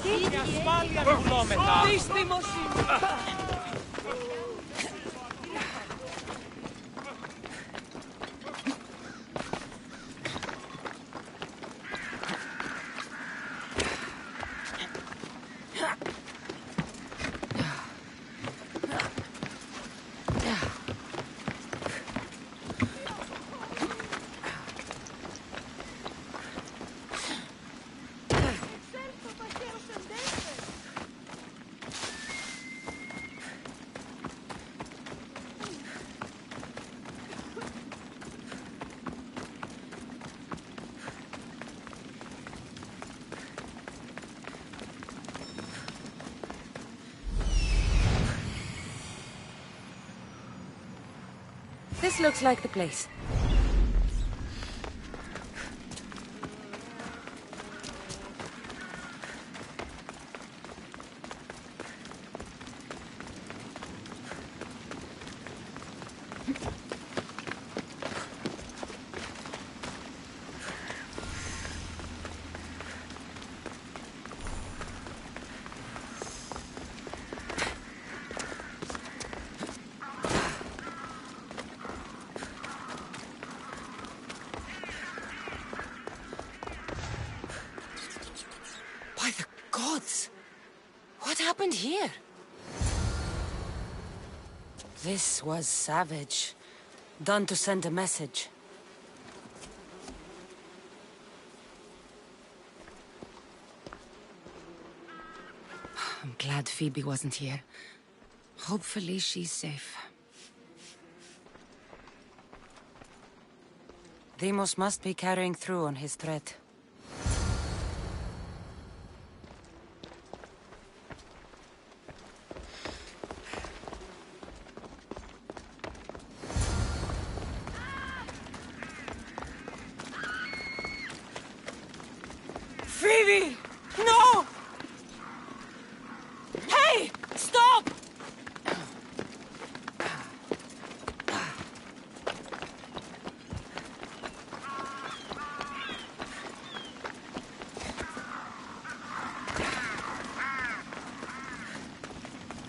Η ασφάλεια βουλόμετα. Δύστημος είναι. This looks like the place. By the gods! What happened here? This was savage. Done to send a message. I'm glad Phoebe wasn't here. Hopefully she's safe. Deimos must be carrying through on his threat. Phoebe! No! Hey! Stop!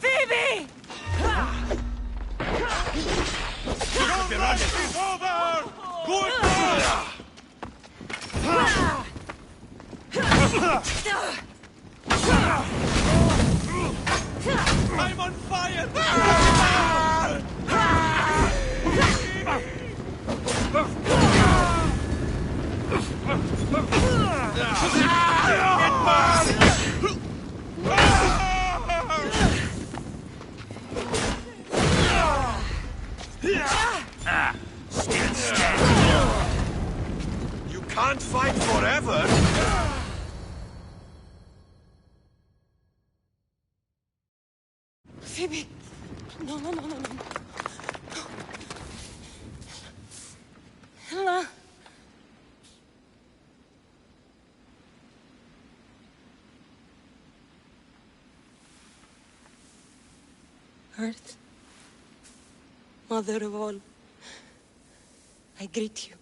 Phoebe! It's over! Good! I'm on fire! Still standing. You can't fight forever. Phoebe! No, no, no, no, no. Ella! Earth, Mother of all, I greet you.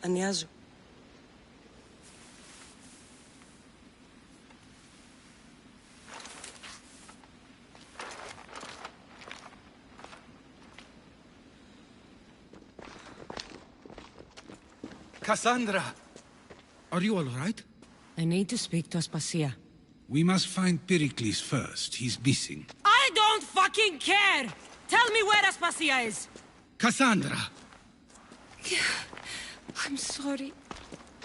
Ανιάζω. Cassandra! Are you all right? I need to speak to Aspasia. We must find Pericles first. He's missing. I don't fucking care! Tell me where Aspasia is! Cassandra! I'm sorry,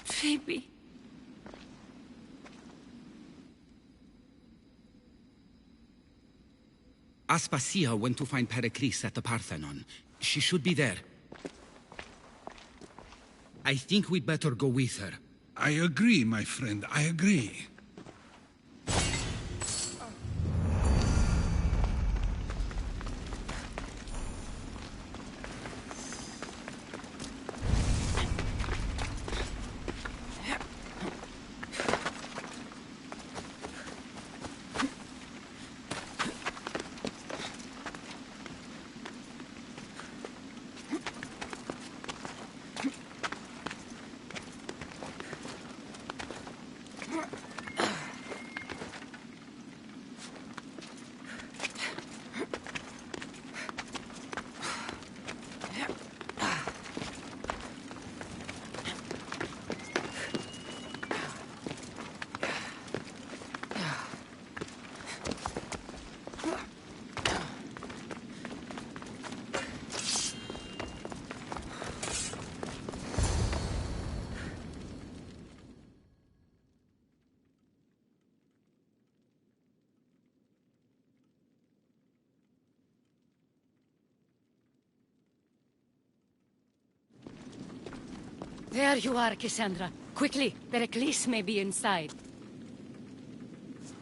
Phoebe. Aspasia went to find Pericles at the Parthenon. She should be there. I think we'd better go with her. I agree, my friend, I agree. There you are, Cassandra. Quickly, Pericles may be inside.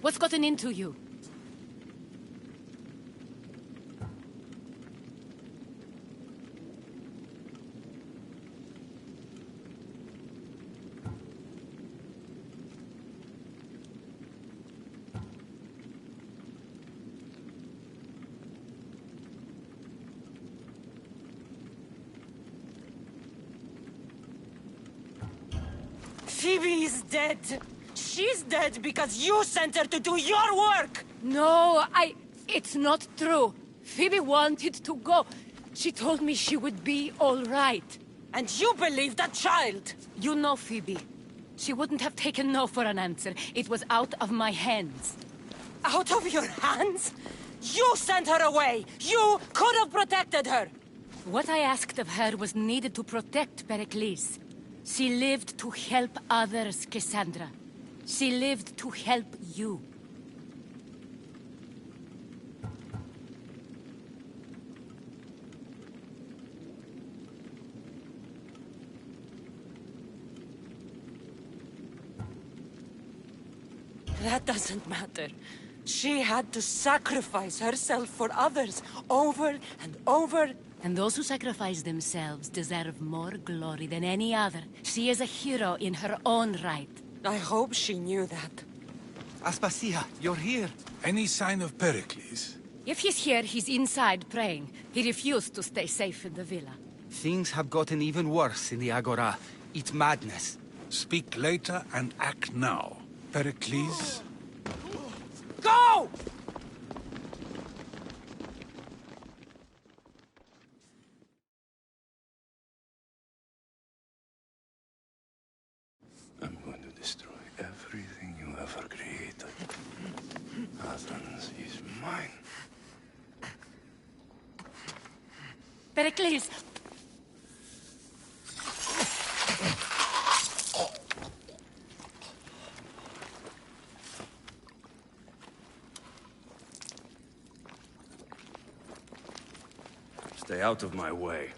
What's gotten into you? Phoebe is dead. She's dead because you sent her to do your work! No, It's not true. Phoebe wanted to go. She told me she would be all right. And you believe that child? You know Phoebe. She wouldn't have taken no for an answer. It was out of my hands. Out of your hands? You sent her away! You could have protected her! What I asked of her was needed to protect Pericles. She lived to help others, Cassandra. She lived to help you. That doesn't matter. She had to sacrifice herself for others, over and over. And those who sacrifice themselves deserve more glory than any other. She is a hero in her own right. I hope she knew that. Aspasia, you're here. Any sign of Pericles? If he's here, he's inside praying. He refused to stay safe in the villa. Things have gotten even worse in the Agora. It's madness. Speak later and act now. Pericles? Go! I'm going to destroy everything you ever created. Athens is mine. Pericles! Stay out of my way.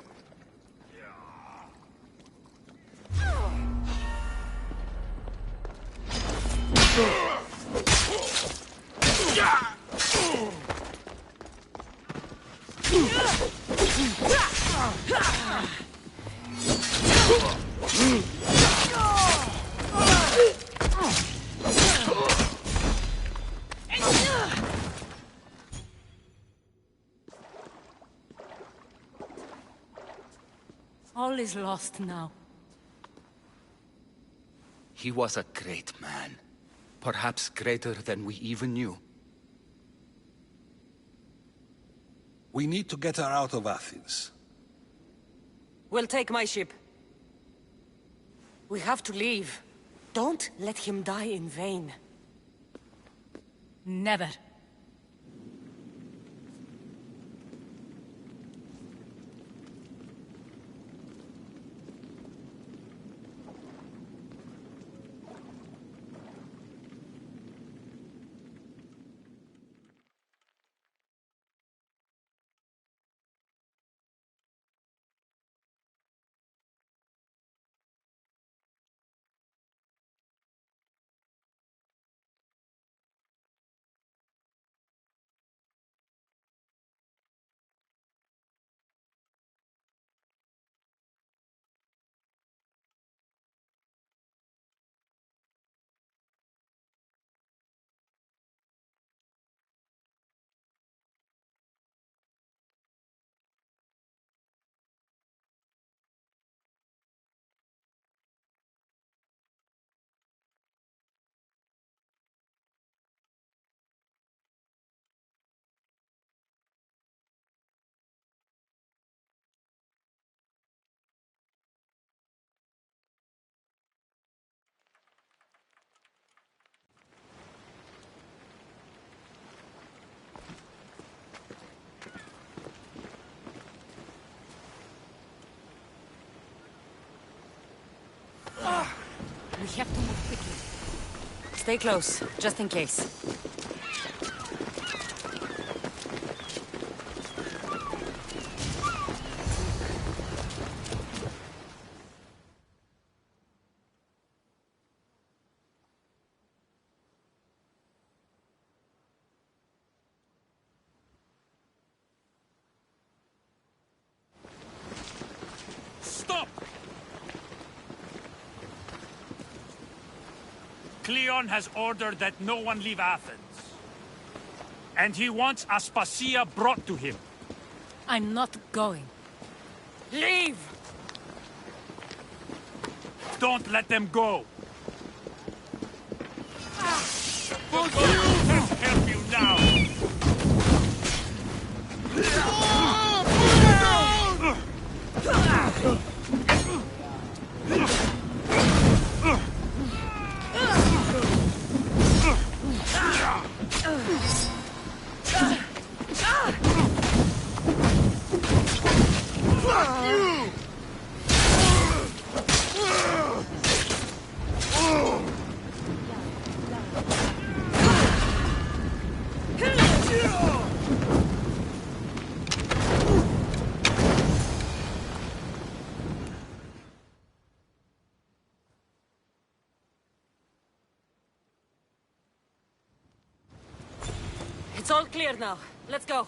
All is lost now. He was a great man. Perhaps greater than we even knew. We need to get her out of Athens. We'll take my ship. We have to leave. Don't let him die in vain. Never. have to move quickly. Stay close, just in case. Stop! Cleon has ordered that no one leave Athens. And he wants Aspasia brought to him. I'm not going. Leave! Don't let them go! The gods can't help you now! It's all clear now. Let's go.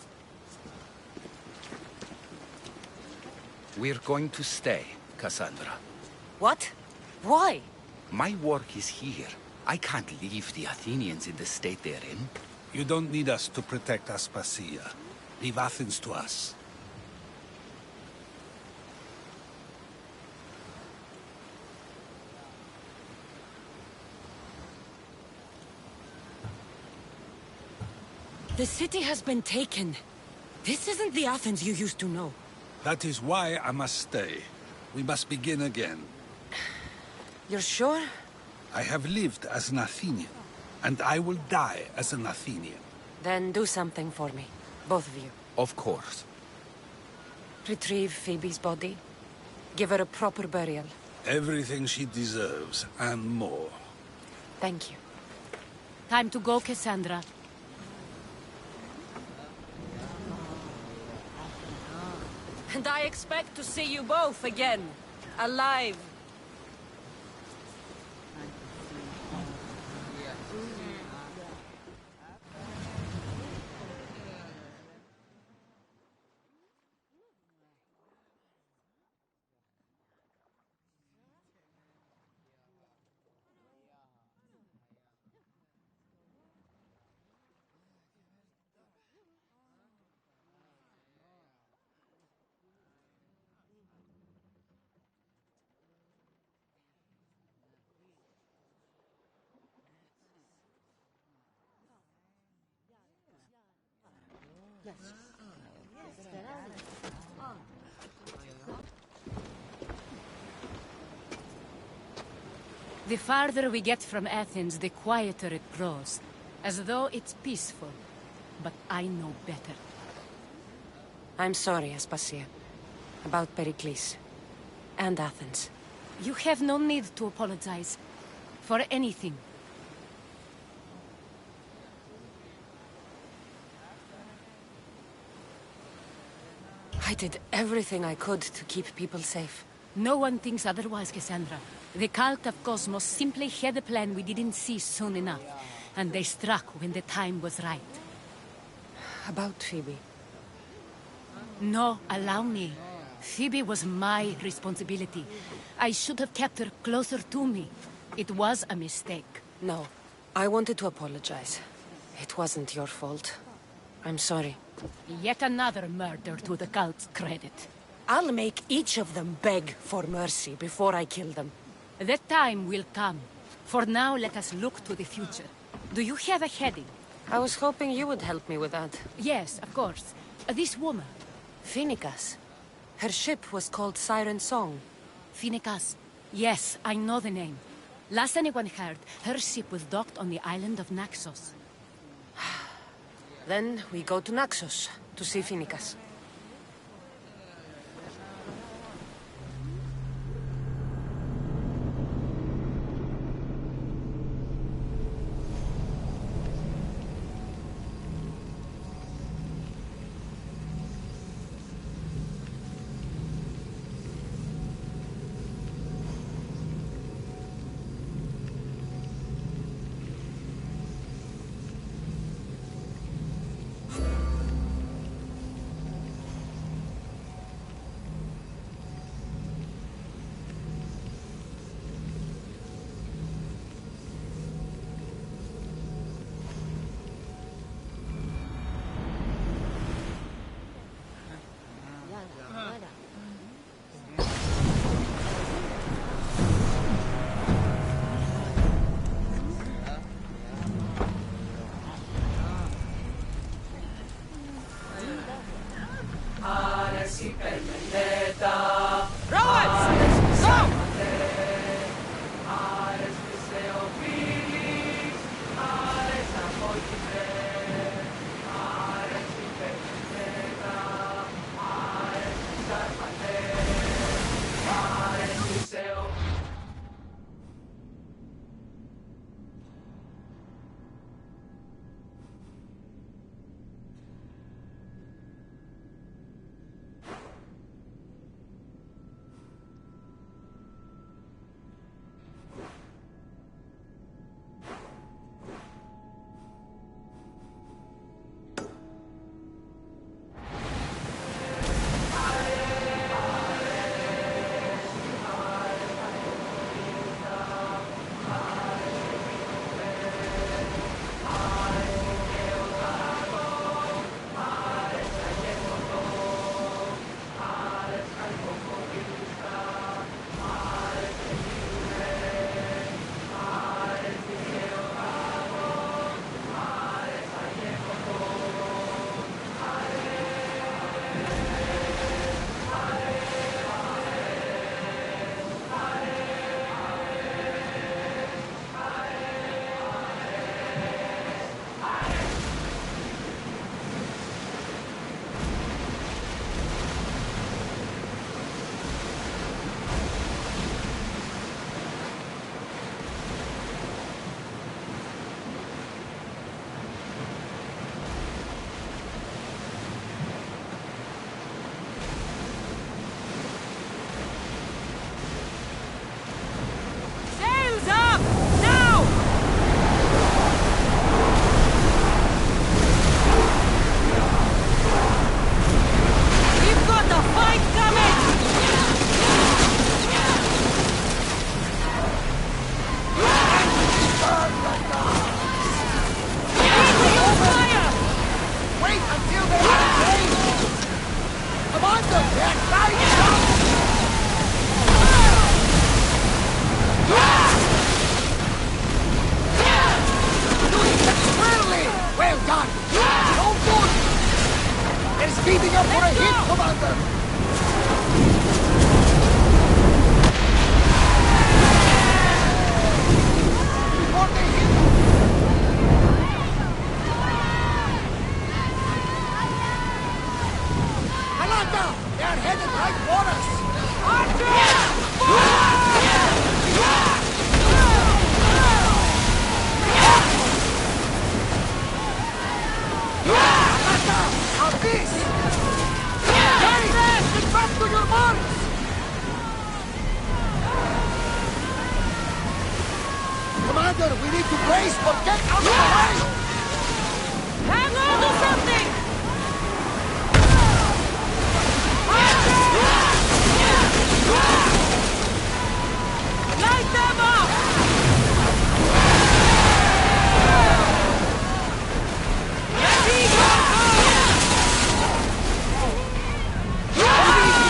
We're going to stay, Cassandra. What? Why? My work is here. I can't leave the Athenians in the state they're in. You don't need us to protect Aspasia. Leave Athens to us. The city has been taken. This isn't the Athens you used to know. That is why I must stay. We must begin again. You're sure? I have lived as an Athenian, and I will die as an Athenian. Then do something for me. Both of you. Of course. Retrieve Phoebe's body. Give her a proper burial. Everything she deserves, and more. Thank you. Time to go, Cassandra. And I expect to see you both again. Alive. The farther we get from Athens, the quieter it grows. As though it's peaceful. But I know better. I'm sorry, Aspasia. About Pericles. And Athens. You have no need to apologize. For anything. I did everything I could to keep people safe. No one thinks otherwise, Cassandra. The cult of Cosmos simply had a plan we didn't see soon enough. And they struck when the time was right. About Phoebe. No, allow me. Phoebe was my responsibility. I should have kept her closer to me. It was a mistake. No. I wanted to apologize. It wasn't your fault. I'm sorry. Yet another murder to the cult's credit. I'll make each of them beg for mercy before I kill them. That time will come. For now, let us look to the future. Do you have a heading? I was hoping you would help me with that. Yes, of course. This woman. Phoenicas. Her ship was called Siren Song. Phoenicas. Yes, I know the name. Last anyone heard, her ship was docked on the island of Naxos. Then we go to Naxos to see Phoenicas. face, but get out of the way! Hang on to something! Light them up! Ready, go, go!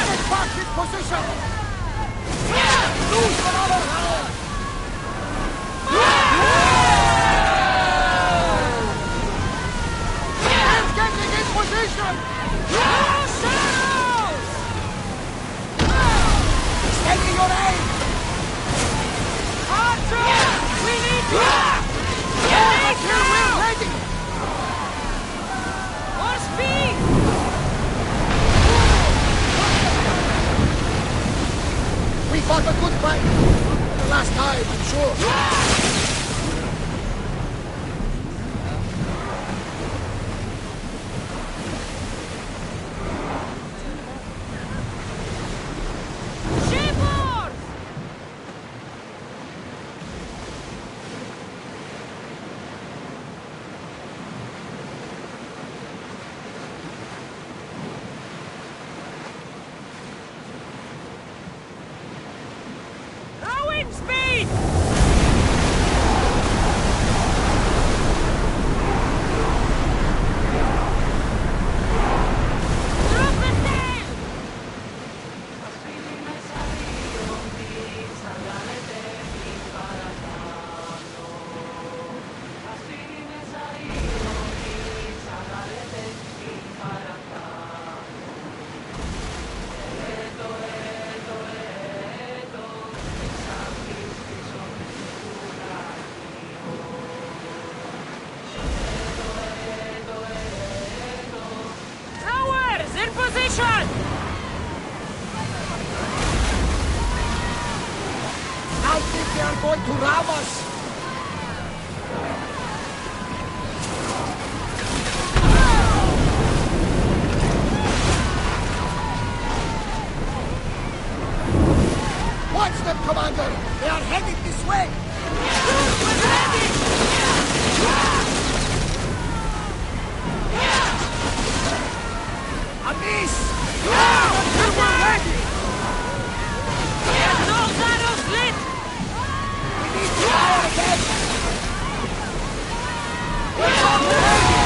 Take back his position! Lose another hand! He's getting in position! Steady your aim! Archer! We need you! Here we're ready! More speed! We fought a good fight. The last time, I'm sure. Shipboard! Rowing speed! Drop the sail! Rowers, in position! I think they are going to ram us. Watch them, Commander! They are heading this way! A miss! We're ready! Get those arrows lit! We need to fire again! We're not ready!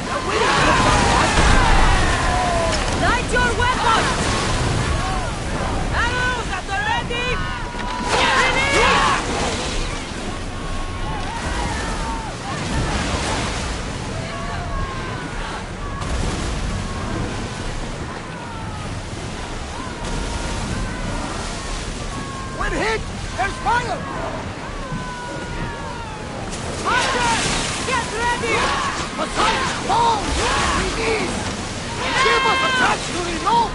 The wind is on us! Light your weapons! Arrows at the ready! Release! We're hit! There's fire! Archer! Get ready! Assault! Fall! Release! Give us a chance to reload!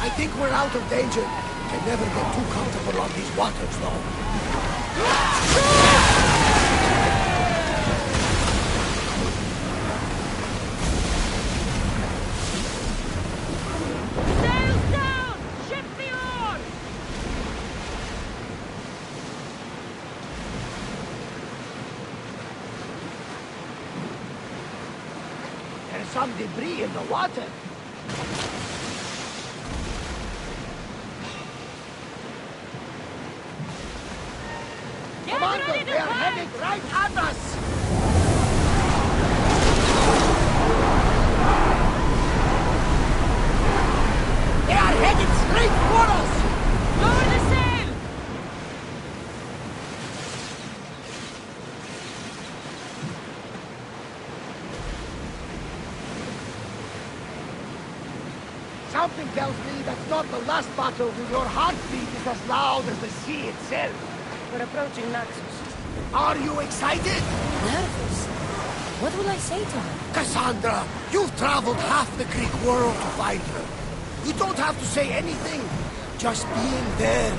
I think we're out of danger. Can never get too comfortable on these waters, though. Sails down! Ship the oar! There's some debris in the water. Get Commander, ready to they are fight! heading right at us! They are headed straight for us! Lower the sail! Something tells me that's not the last battle when your heartbeat is as loud as the sea itself. We're approaching Naxos. Are you excited? Nervous? What will I say to her? Cassandra, you've traveled half the Greek world to find her. You don't have to say anything. Just being there.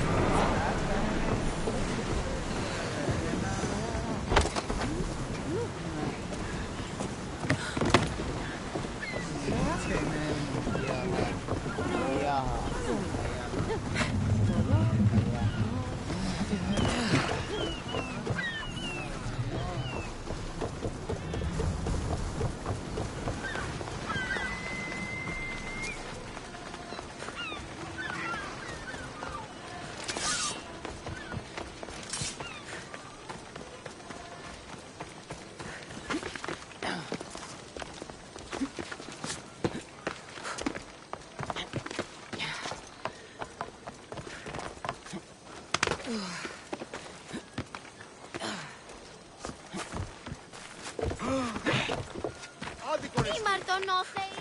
τον Όθεη.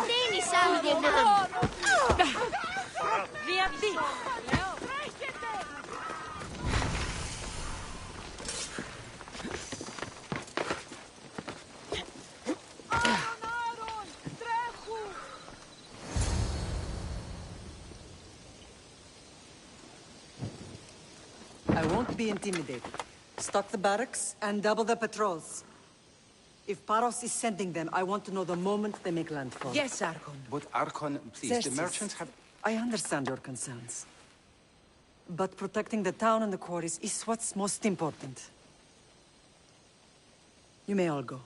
Δίνει σαν δυνάμει. Διαβεί. I won't be intimidated. Stock the barracks and double the patrols. If Paros is sending them, I want to know the moment they make landfall. Yes, Archon. But Archon, please, the Xerxes, merchants have... I understand your concerns. But protecting the town and the quarries is what's most important. You may all go.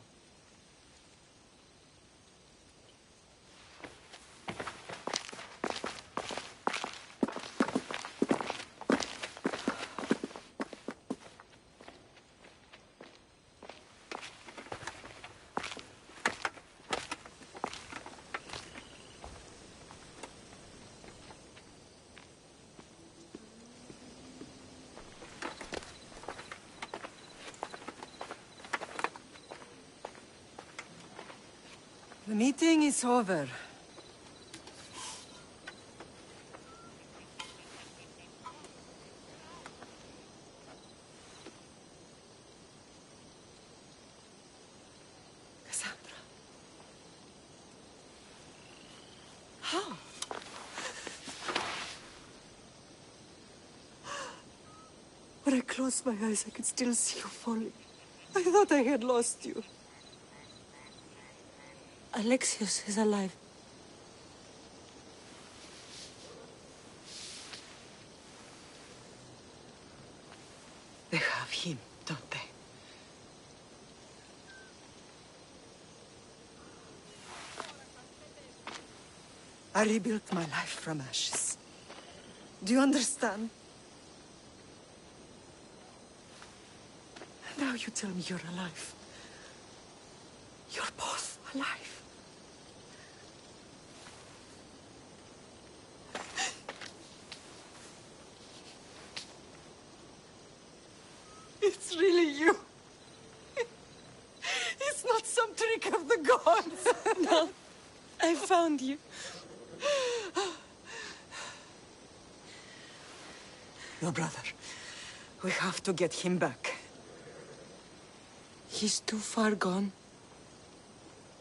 The meeting is over. Cassandra. How? When I closed my eyes, I could still see you falling. I thought I had lost you. Alexios is alive. They have him, don't they? I rebuilt my life from ashes. Do you understand? Now you tell me you're alive. You're both alive. It's really you. It's not some trick of the gods. No, I found you. Your brother. We have to get him back. He's too far gone.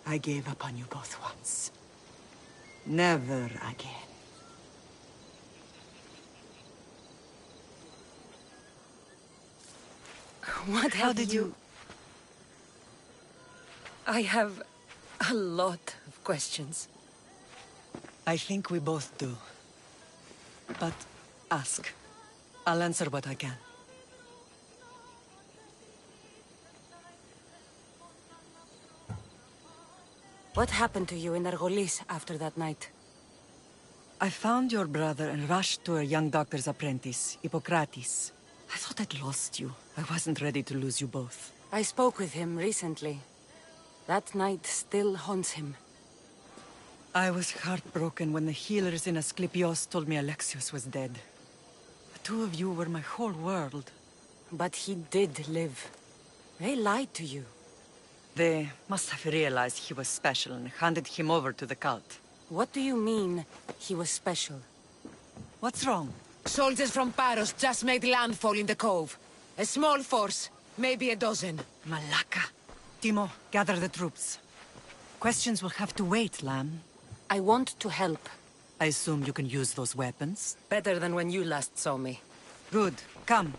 I gave up on you both once. Never again. How did you... I have a lot of questions. I think we both do. But ask. I'll answer what I can. What happened to you in Argolis after that night? I found your brother and rushed to a young doctor's apprentice, Hippocrates. I thought I'd lost you. I wasn't ready to lose you both. I spoke with him recently. That night still haunts him. I was heartbroken when the healers in Asclepios told me Alexios was dead. The two of you were my whole world. But he did live. They lied to you. They must have realized he was special and handed him over to the cult. What do you mean, he was special? What's wrong? Soldiers from Paros just made landfall in the cove. A small force, maybe a dozen. Malaka. Timo, gather the troops. Questions will have to wait, Lamb. I want to help. I assume you can use those weapons? Better than when you last saw me. Good. Come.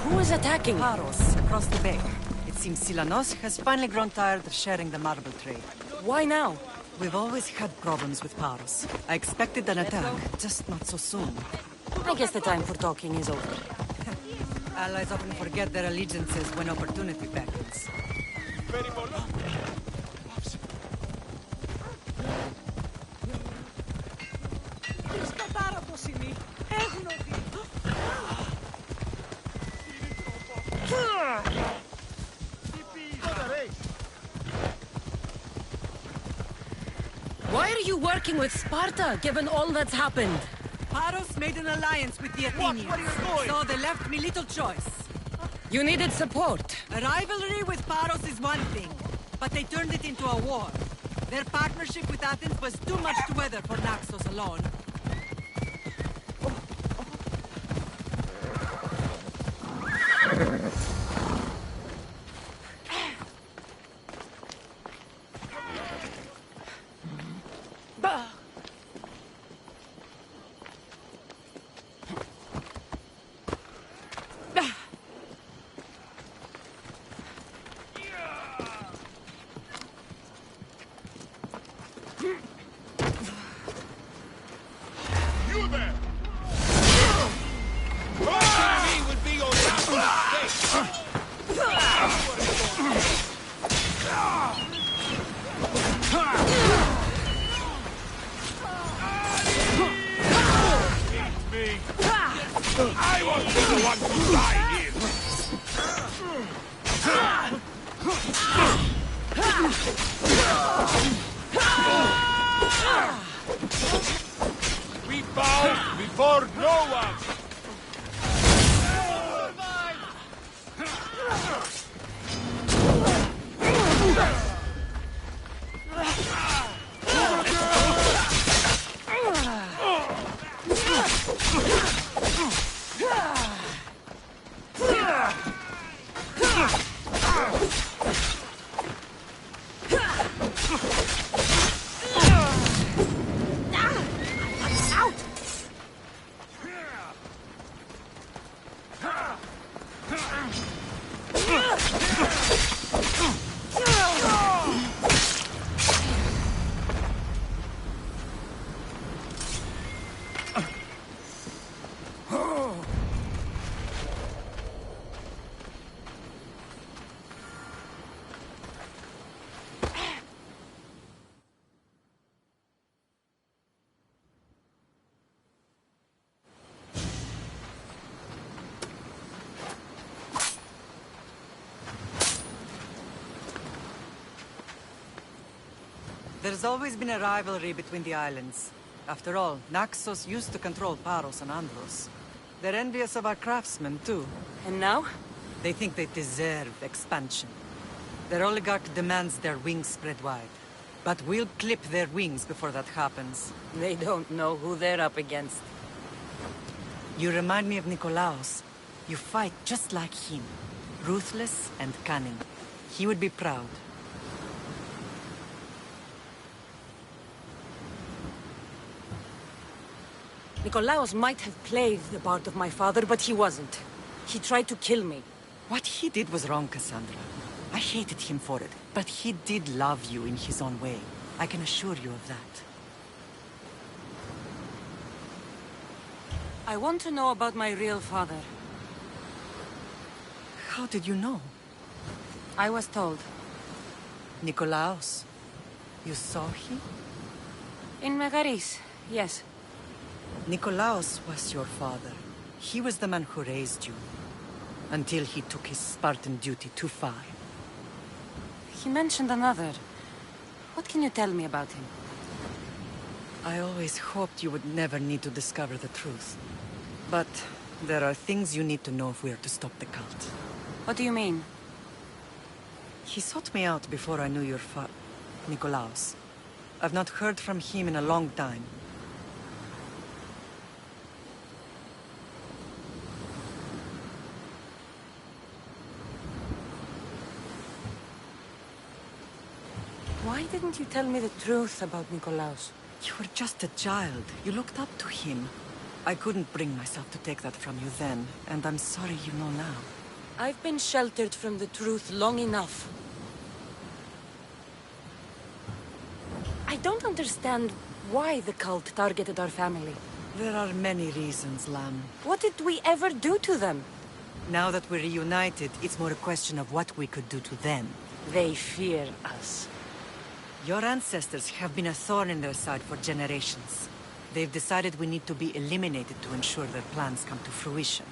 Who is attacking? Paros, across the bay. It seems Silanos has finally grown tired of sharing the marble trade. Why now? We've always had problems with Paros. I expected an attack, just not so soon. I guess the time for talking is over. Allies often forget their allegiances when opportunity beckons. Why are you working with Sparta, given all that's happened? Paros made an alliance with the Athenians, so they left me little choice. You needed support. A rivalry with Paros is one thing, but they turned it into a war. Their partnership with Athens was too much to weather for Naxos alone. We bow before no one! There's always been a rivalry between the islands. After all, Naxos used to control Paros and Andros. They're envious of our craftsmen, too. And now? They think they deserve expansion. Their oligarch demands their wings spread wide. But we'll clip their wings before that happens. They don't know who they're up against. You remind me of Nikolaos. You fight just like him. Ruthless and cunning. He would be proud. Nikolaos might have played the part of my father, but he wasn't. He tried to kill me. What he did was wrong, Cassandra. I hated him for it, but he did love you in his own way. I can assure you of that. I want to know about my real father. How did you know? I was told. Nikolaos. You saw him? In Megaris, yes. Nikolaos was your father. He was the man who raised you. Until he took his Spartan duty too far. He mentioned another. What can you tell me about him? I always hoped you would never need to discover the truth. But there are things you need to know if we are to stop the cult. What do you mean? He sought me out before I knew your Nikolaos. I've not heard from him in a long time. Why didn't you tell me the truth about Nikolaos? You were just a child. You looked up to him. I couldn't bring myself to take that from you then, and I'm sorry you know now. I've been sheltered from the truth long enough. I don't understand why the cult targeted our family. There are many reasons, Lamb. What did we ever do to them? Now that we're reunited, it's more a question of what we could do to them. They fear us. Your ancestors have been a thorn in their side for generations. They've decided we need to be eliminated to ensure their plans come to fruition.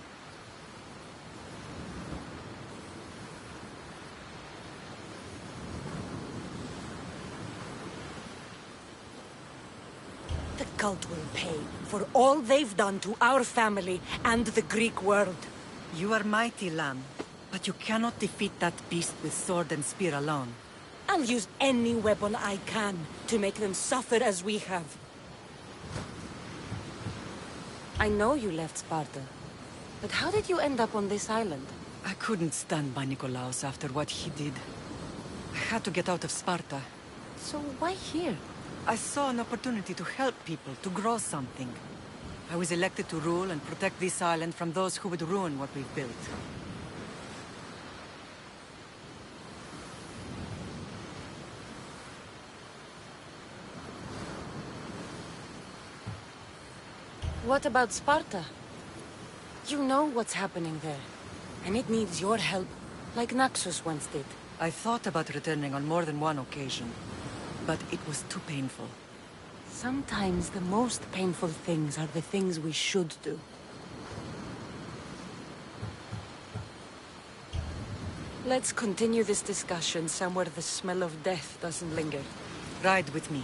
The cult will pay for all they've done to our family and the Greek world. You are mighty, Lamb. But you cannot defeat that beast with sword and spear alone. I'll use any weapon I can to make them suffer as we have. I know you left Sparta, but how did you end up on this island? I couldn't stand by Nikolaos after what he did. I had to get out of Sparta. So why here? I saw an opportunity to help people, to grow something. I was elected to rule and protect this island from those who would ruin what we've built. What about Sparta? You know what's happening there, and it needs your help, like Naxos once did. I thought about returning on more than one occasion, but it was too painful. Sometimes the most painful things are the things we should do. Let's continue this discussion somewhere the smell of death doesn't linger. Ride with me.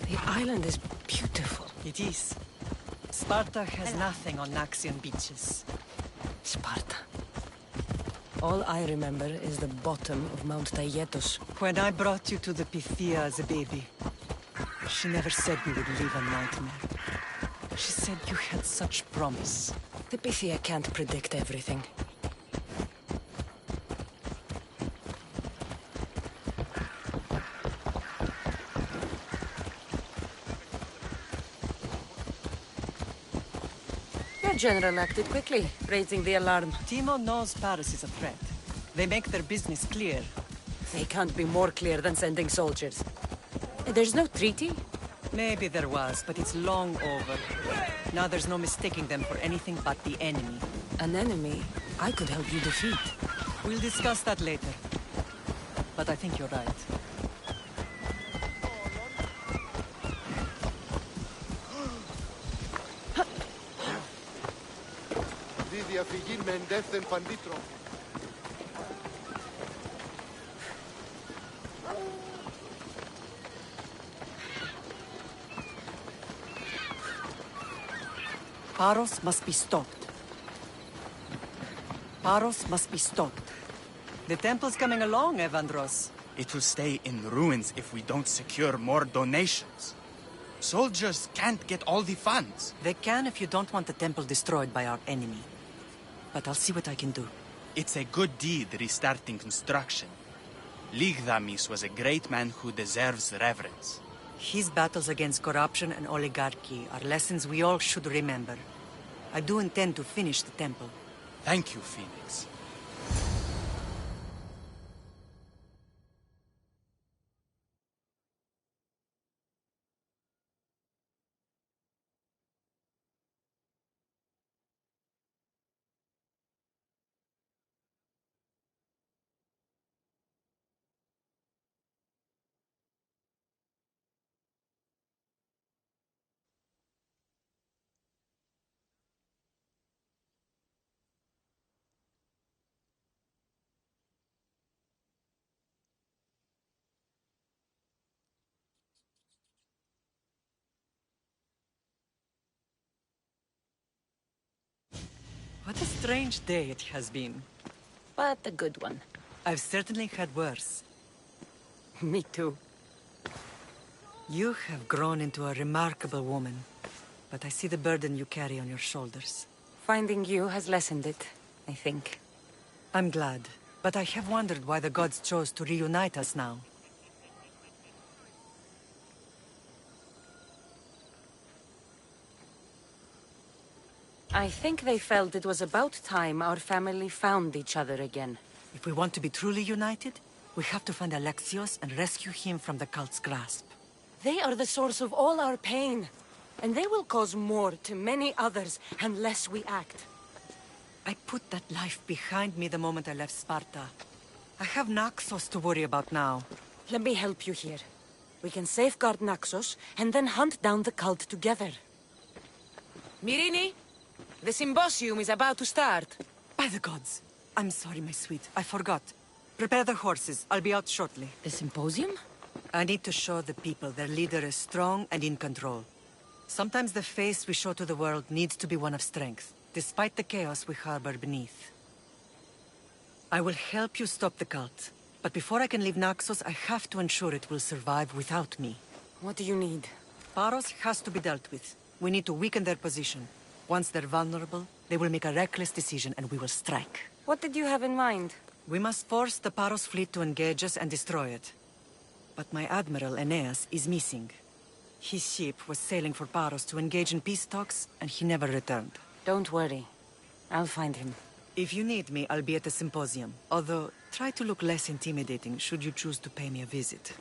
The island is beautiful. It is. Sparta has nothing on Naxian beaches. Sparta. All I remember is the bottom of Mount Taygetos. When I brought you to the Pythia as a baby, she never said we would live a nightmare. She said you had such promise. The Pythia can't predict everything. Your general acted quickly, raising the alarm. Timo knows Paris is a threat. They make their business clear. They can't be more clear than sending soldiers. There's no treaty? Maybe there was, but it's long over. Now there's no mistaking them for anything but the enemy. An enemy I could help you defeat. We'll discuss that later. But I think you're right. Paros must be stopped. Paros must be stopped. The temple's coming along, Evandros. It will stay in ruins if we don't secure more donations. Soldiers can't get all the funds. They can if you don't want the temple destroyed by our enemy. But I'll see what I can do. It's a good deed restarting construction. Ligdamis was a great man who deserves reverence. His battles against corruption and oligarchy are lessons we all should remember. I do intend to finish the temple. Thank you, Phoenix. What a strange day it has been. But a good one. I've certainly had worse. Me too. You have grown into a remarkable woman, but I see the burden you carry on your shoulders. Finding you has lessened it, I think. I'm glad, but I have wondered why the gods chose to reunite us now. I think they felt it was about time our family found each other again. If we want to be truly united, we have to find Alexios and rescue him from the cult's grasp. They are the source of all our pain, and they will cause more to many others unless we act. I put that life behind me the moment I left Sparta. I have Naxos to worry about now. Let me help you here. We can safeguard Naxos, and then hunt down the cult together. Myrrine, The symposium is about to start. By the gods. I'm sorry, my sweet. I forgot. Prepare the horses. I'll be out shortly. The symposium? I need to show the people their leader is strong and in control. Sometimes the face we show to the world needs to be one of strength, despite the chaos we harbor beneath. I will help you stop the cult. But before I can leave Naxos, I have to ensure it will survive without me. What do you need? Paros has to be dealt with. We need to weaken their position. Once they're vulnerable, they will make a reckless decision and we will strike. What did you have in mind? We must force the Paros fleet to engage us and destroy it. But my admiral, Aeneas, is missing. His ship was sailing for Paros to engage in peace talks, and he never returned. Don't worry. I'll find him. If you need me, I'll be at the symposium. Although, try to look less intimidating should you choose to pay me a visit.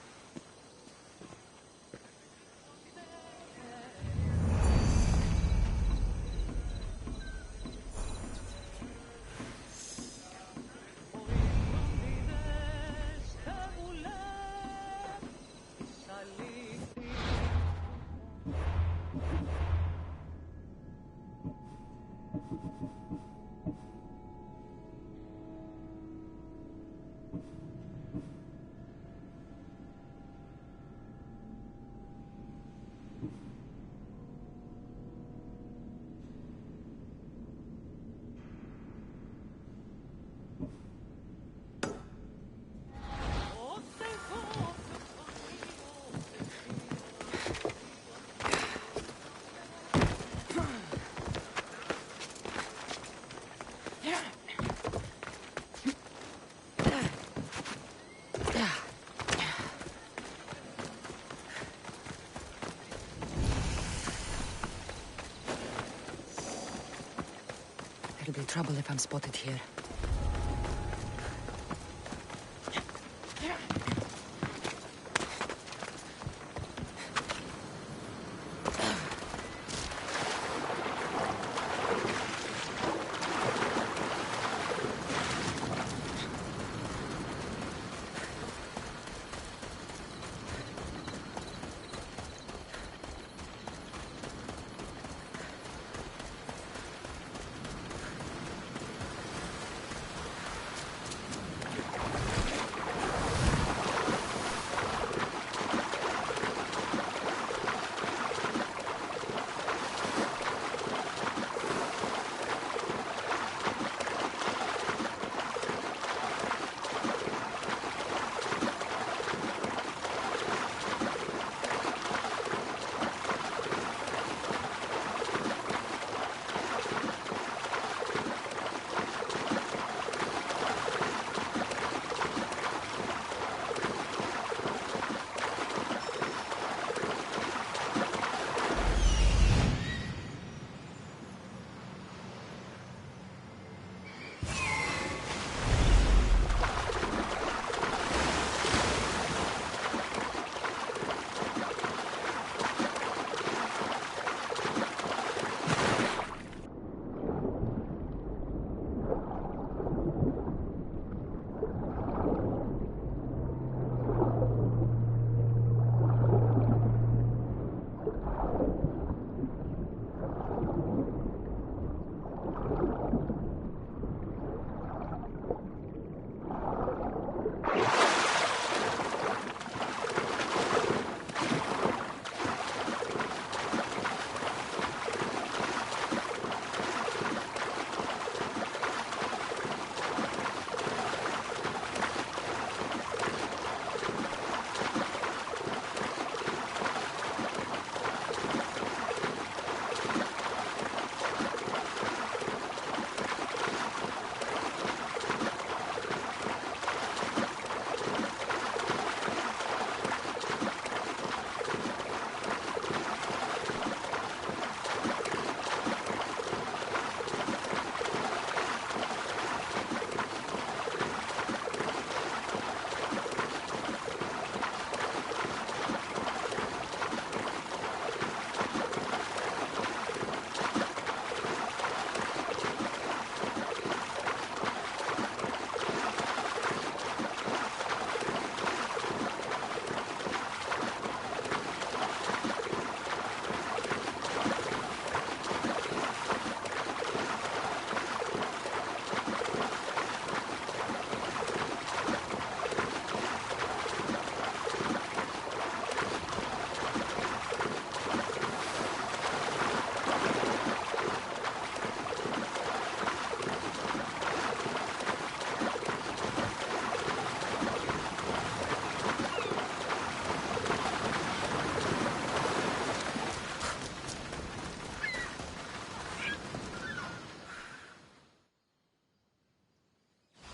There'll be trouble if I'm spotted here.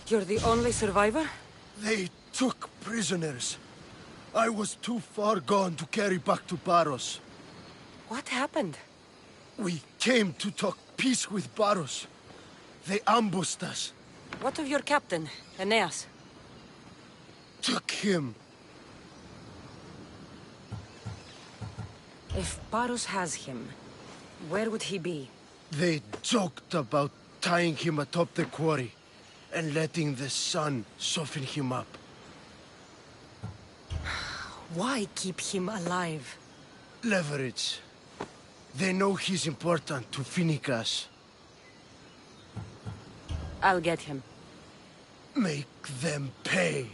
You're the only survivor? They took prisoners. I was too far gone to carry back to Paros. What happened? We came to talk peace with Paros. They ambushed us. What of your captain, Aeneas? Took him. If Paros has him, where would he be? They joked about tying him atop the quarry and letting the sun soften him up. Why keep him alive? Leverage. They know he's important to Finicas. I'll get him. Make them pay.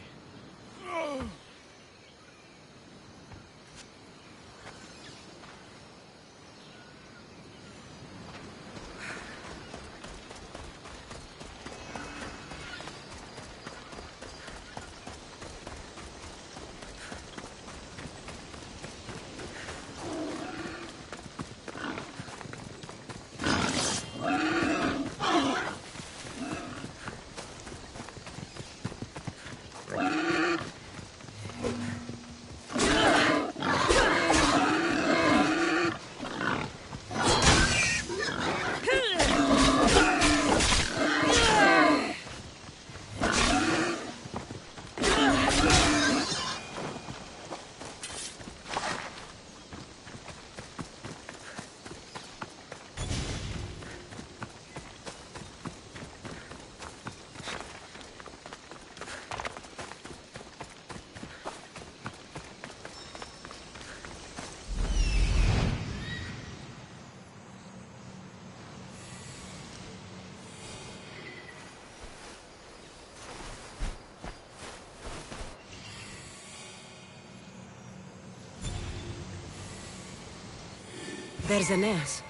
There's Aeneas.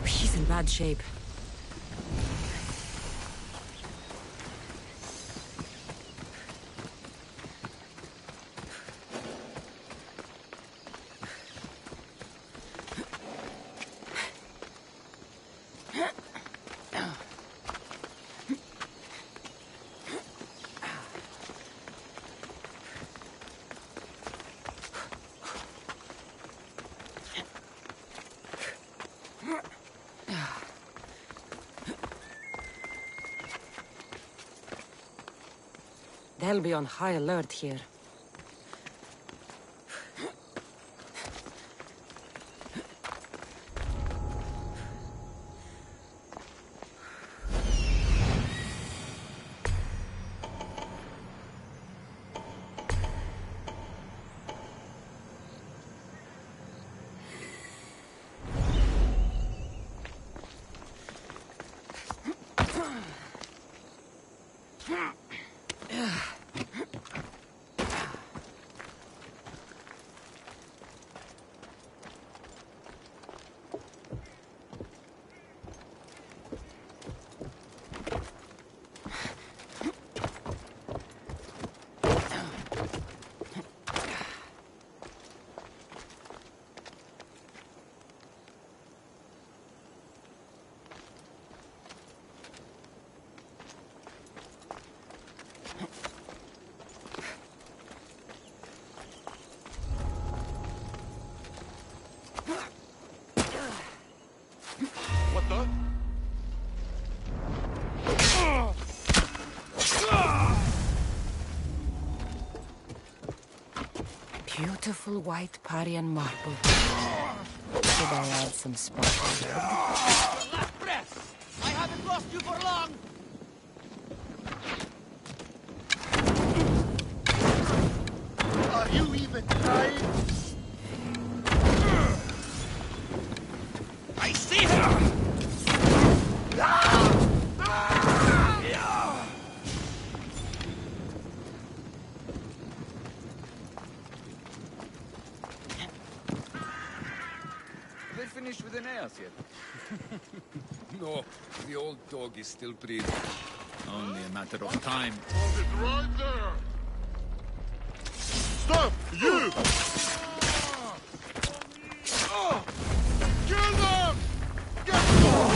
He's in bad shape. They'll be on high alert here. What the? Beautiful white Parian marble. Should I add some sparkle? Last breath! I haven't lost you for long! Are you even trying? I see her! They finished with Aeneas yet? No, the old dog is still breathing. Only a matter of time. Hold it right there! Stop! You! Kill them! Get them!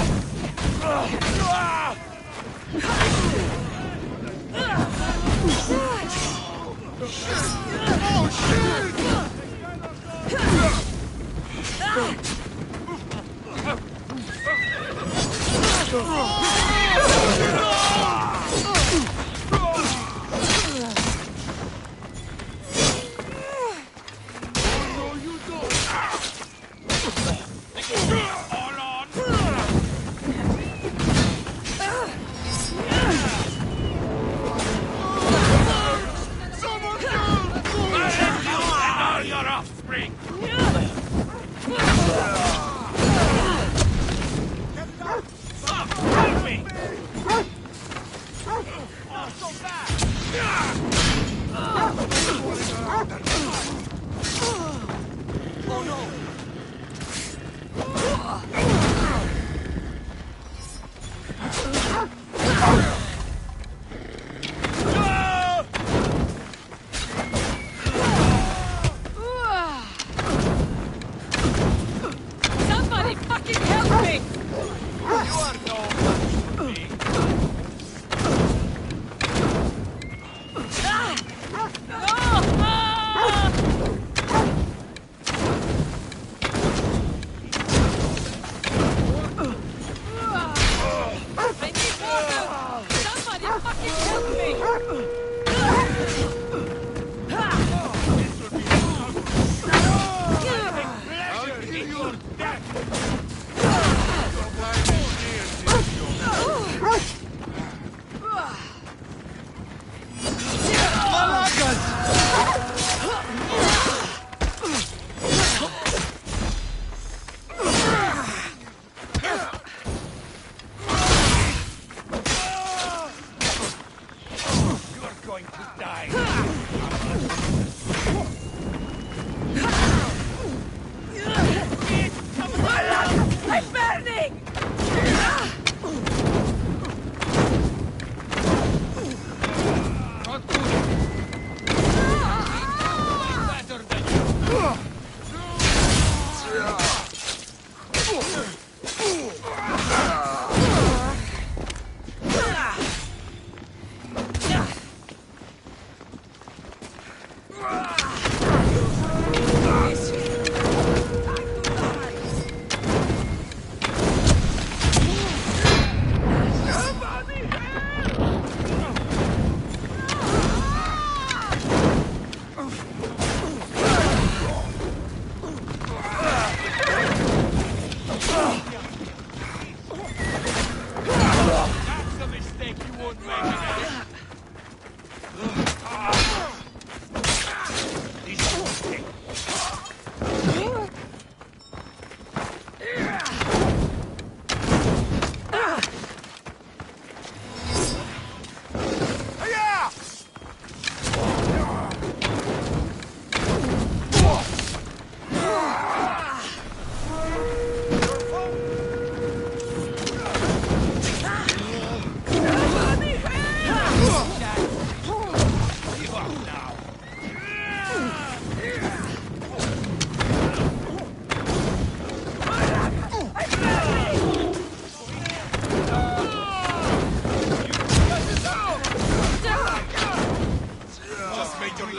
Somebody fucking help me!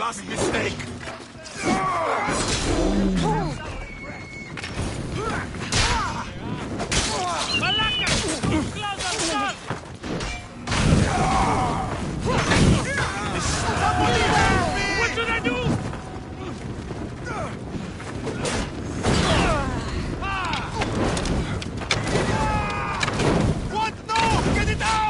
last mistake. What should I do? What? No! Get it out!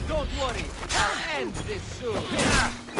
Don't worry, I'll end this soon.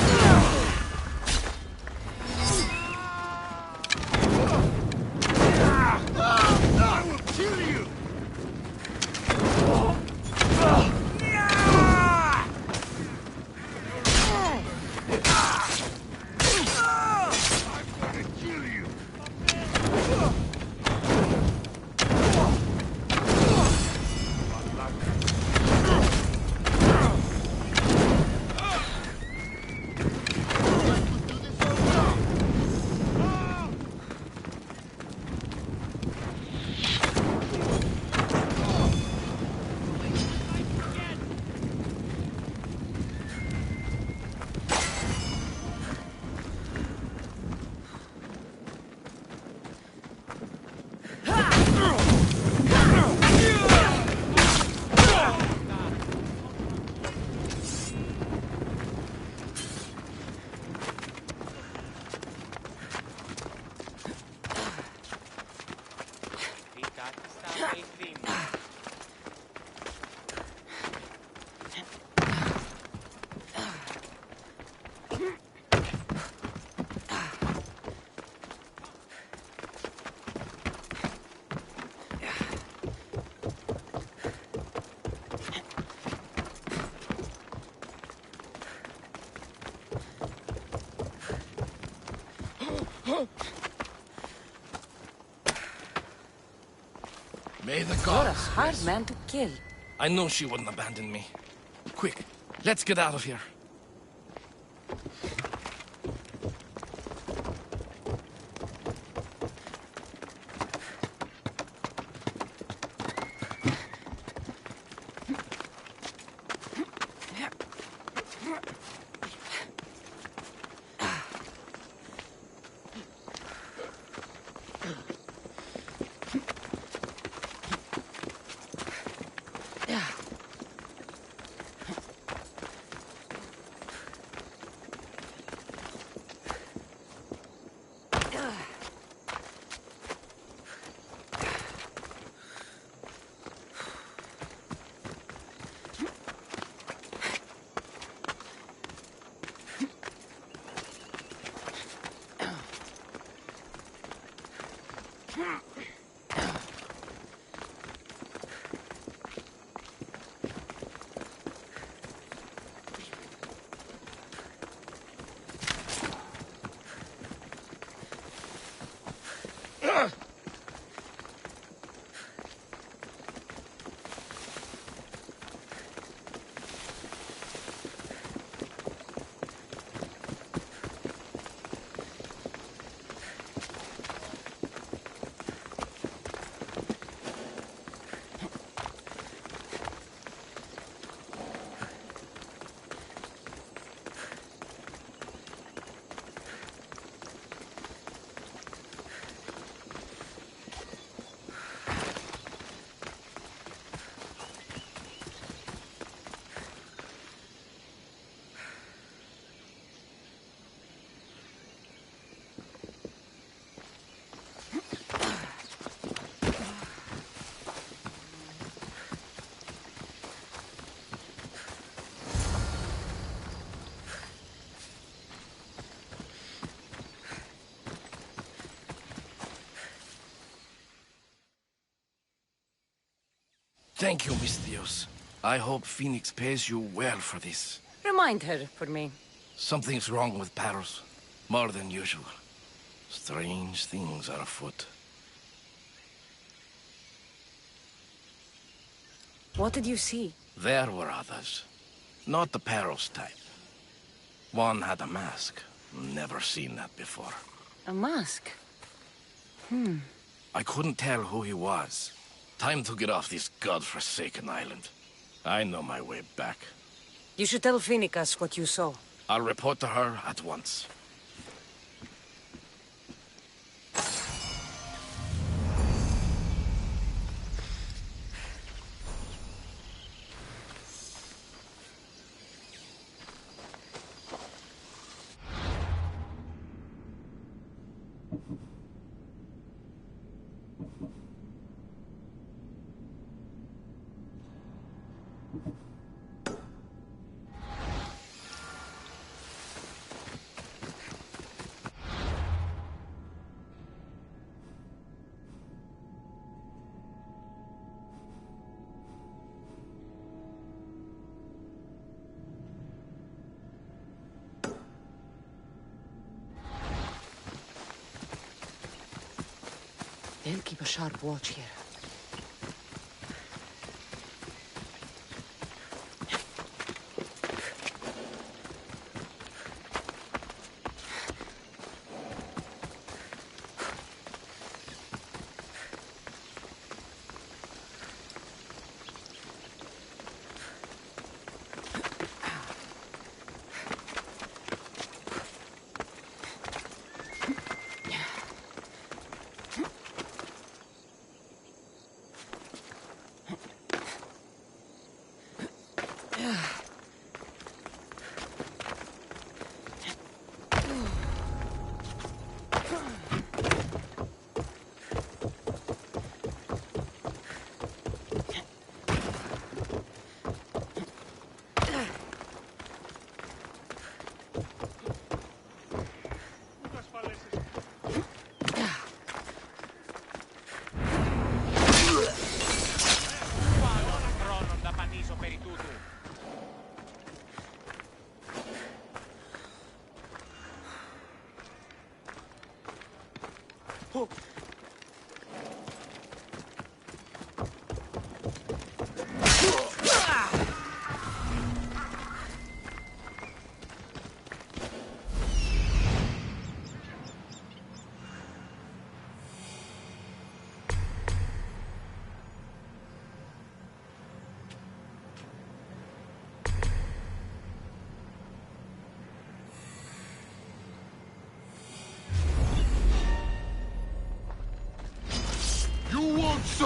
May the You're a gods hard bless. man to kill. I knew she wouldn't abandon me. Quick, let's get out of here. Thank you, Miss Dios. I hope Phoenix pays you well for this. Remind her for me. Something's wrong with Paros. More than usual. Strange things are afoot. What did you see? There were others. Not the Paros type. One had a mask. Never seen that before. A mask? I couldn't tell who he was. Time to get off this godforsaken island. I know my way back. You should tell Phoenix what you saw. I'll report to her at once. They'll keep a sharp watch here.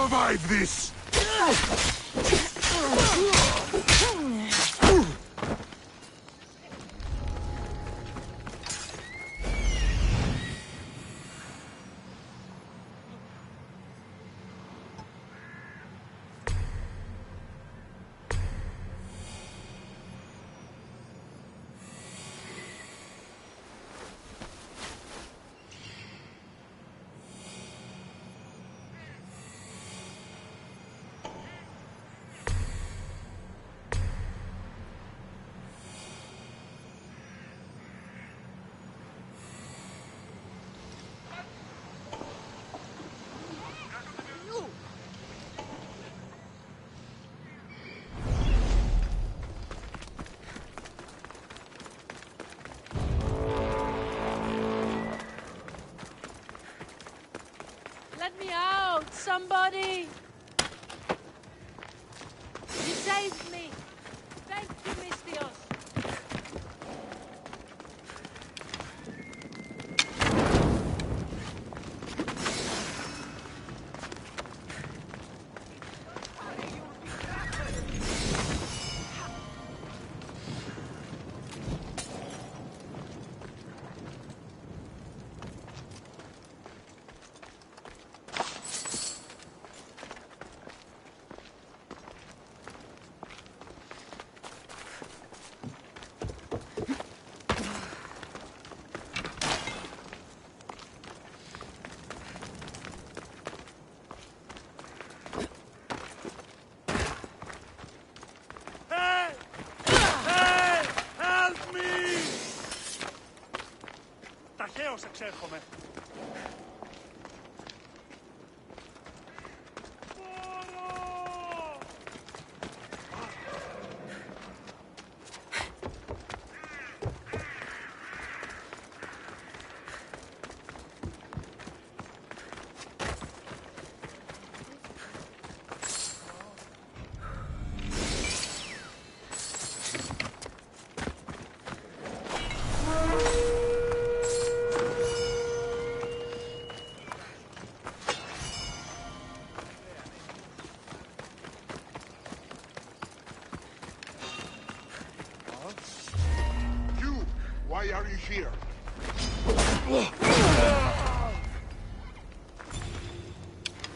survive this! Let me out, somebody! You saved me! Thank you, Mistios! Ταχαίως εξέρχομαι. Why are you here?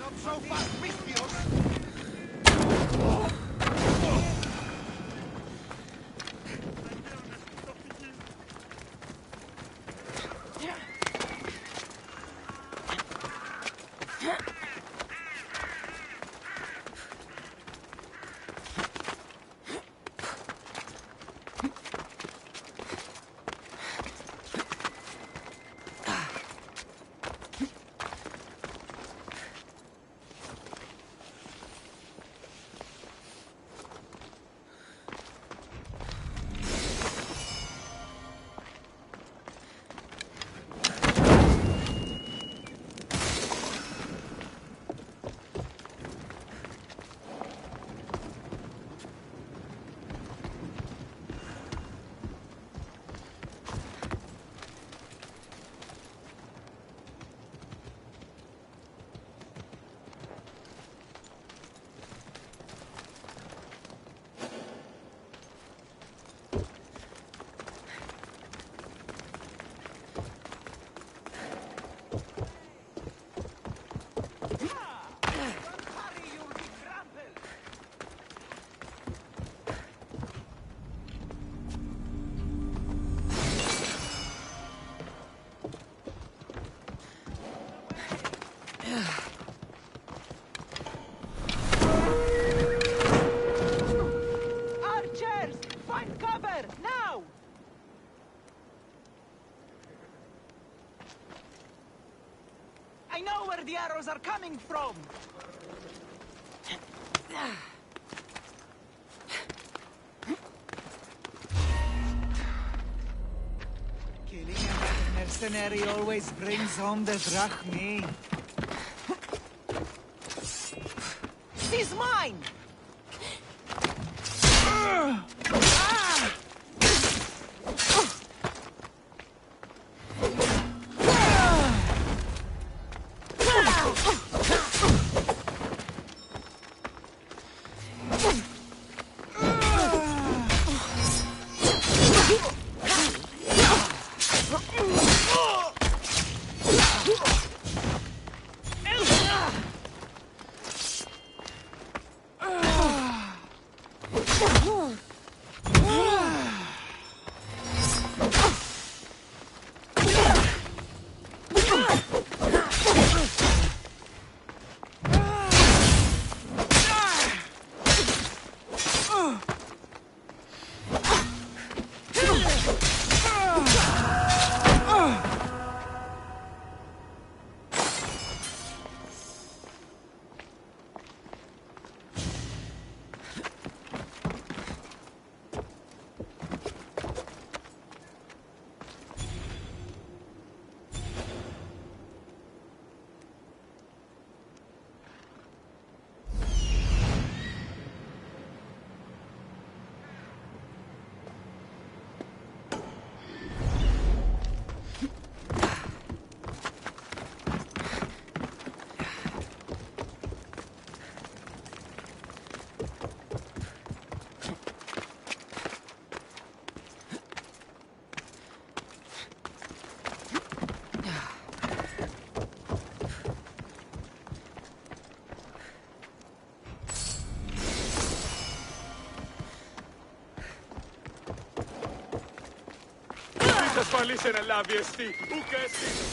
Not so fast, Mistios! Archers! Find cover! Now! I know where the arrows are coming from! Killing a mercenary always brings home the drachmi. She's mine! ασφαλής να λάβει εστί, ουκ εστί.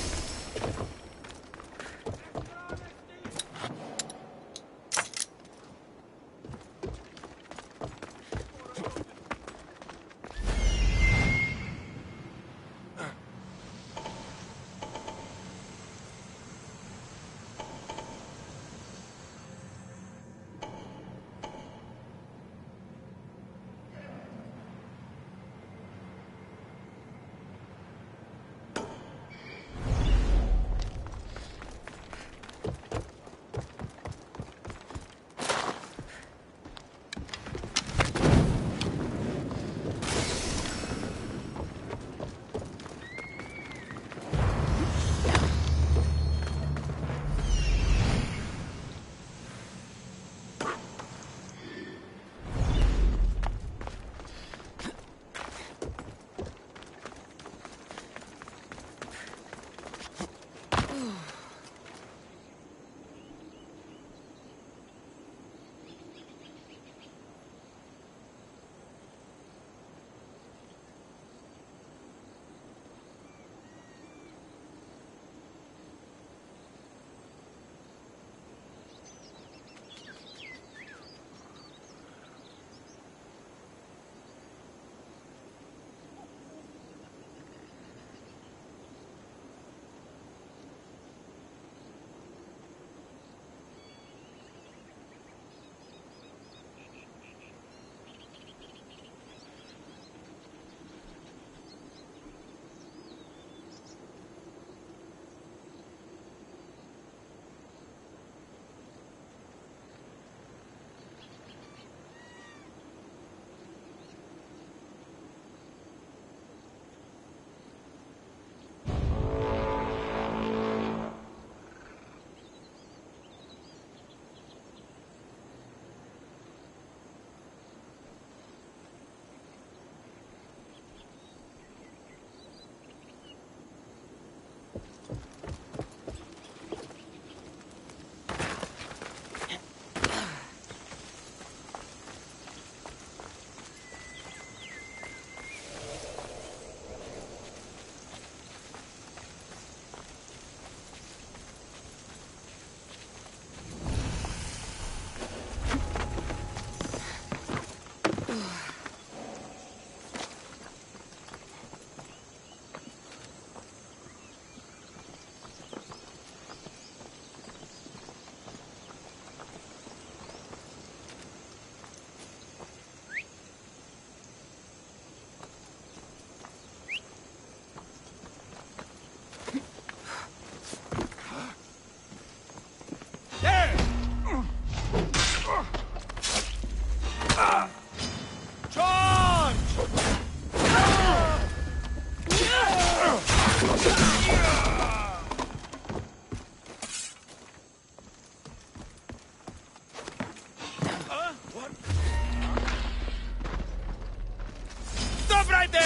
ready!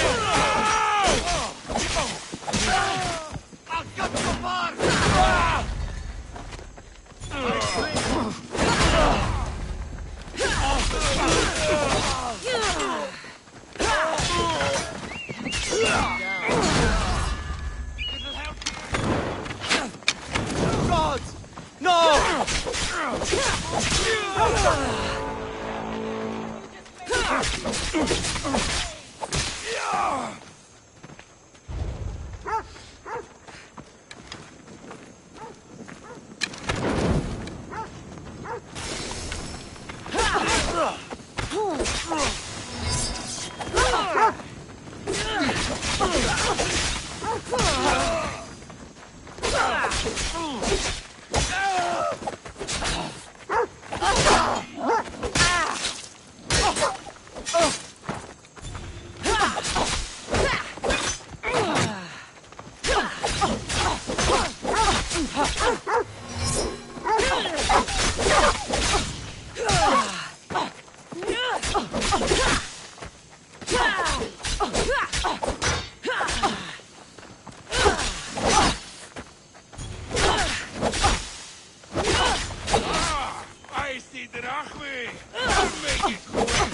I'll cut you apart! Gods! No! I see the Rachwe! Make it quick!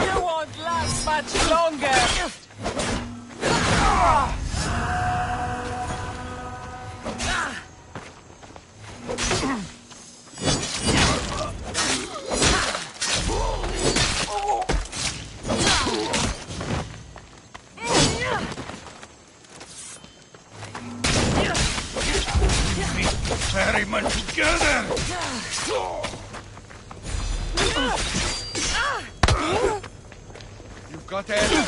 You won't last much longer! Ferryman together! You've got it!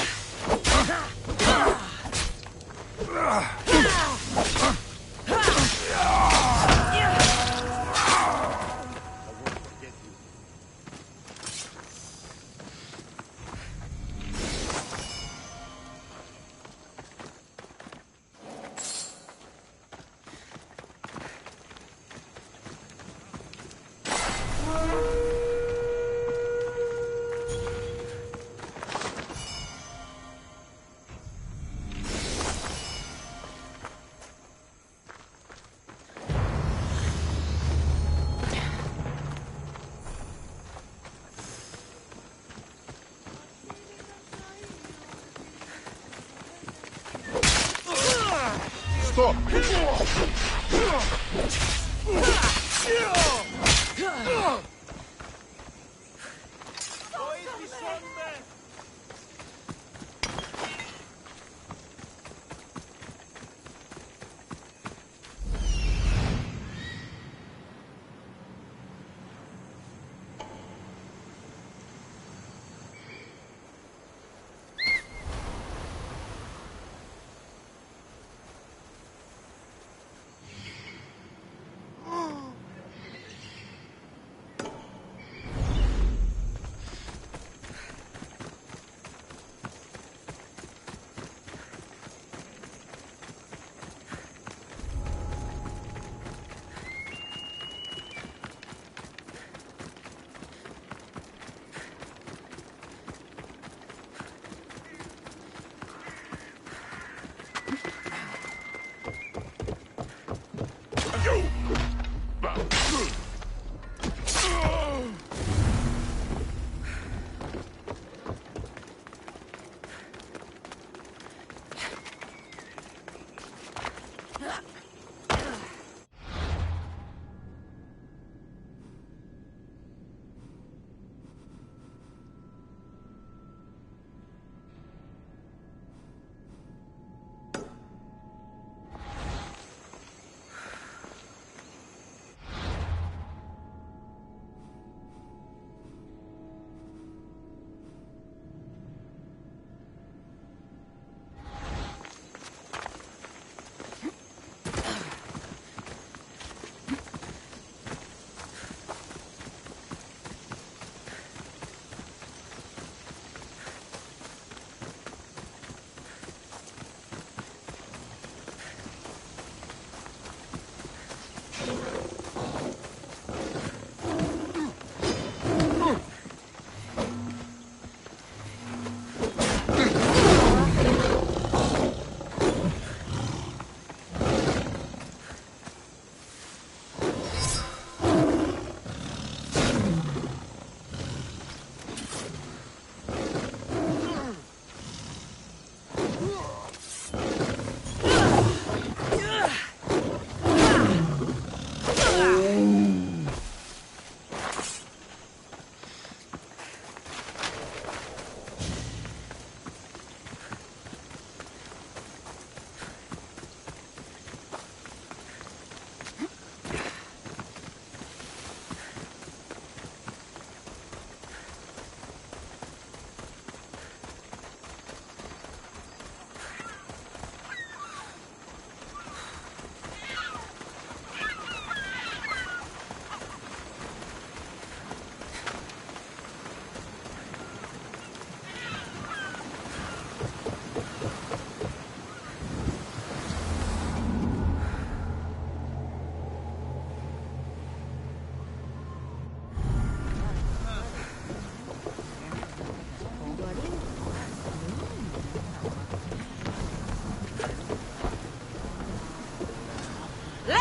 Stop!